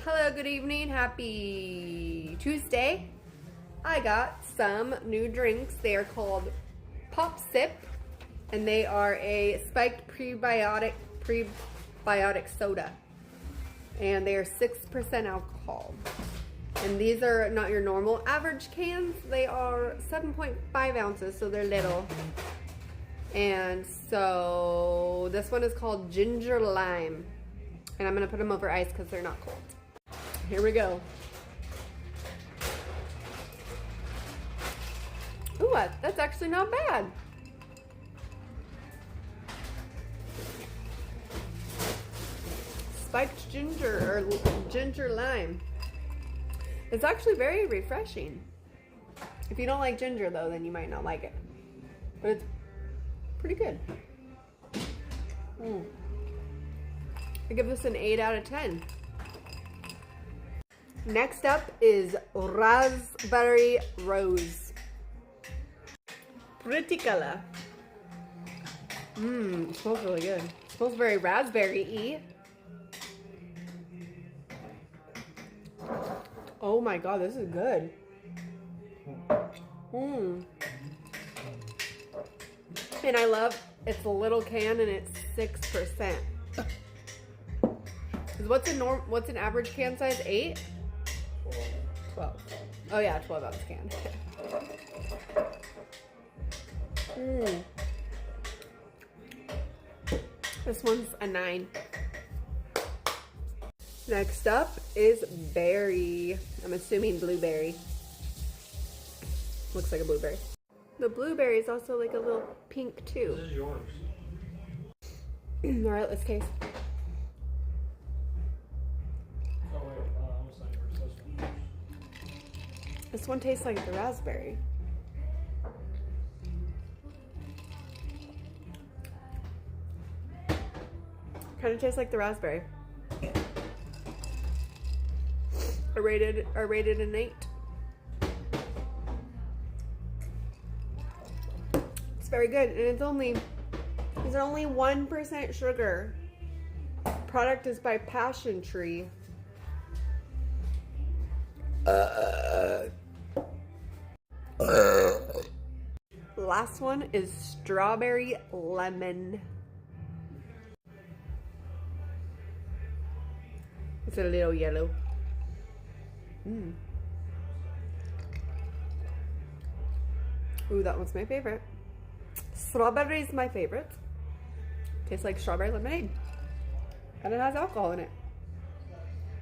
Hello, good evening, happy Tuesday. I got some new drinks. They are called Pop Sip, and they are a spiked prebiotic soda, and they are 6% alcohol. And these are not your normal average cans. They are 7.5 ounces, so they're little. And so this one is called Ginger Lime, and I'm gonna put them over ice because they're not cold. Here we go. Ooh, that's actually not bad. Spiked ginger, or ginger lime. It's actually very refreshing. If you don't like ginger though, then you might not like it. But it's pretty good. I give this an 8 out of 10. Next up is Raspberry Rose. Pretty color. It smells really good. It smells very raspberry-y. Oh my god, this is good. And I love, it's a little can and it's 6%. What's an average can size? 8? 12. Oh yeah, 12 ounce can. This one's a 9. Next up is berry. I'm assuming blueberry. Looks like a blueberry. The blueberry is also like a little pink too. This is yours. All right, let's taste. This one tastes like the raspberry. Kind of tastes like the raspberry. I rated an 8. It's very good, and it's only 1% sugar. Product is by Passion Tree. Last one is strawberry lemon. It's a little yellow. Ooh, that one's my favorite. Strawberry is my favorite. Tastes like strawberry lemonade. And it has alcohol in it.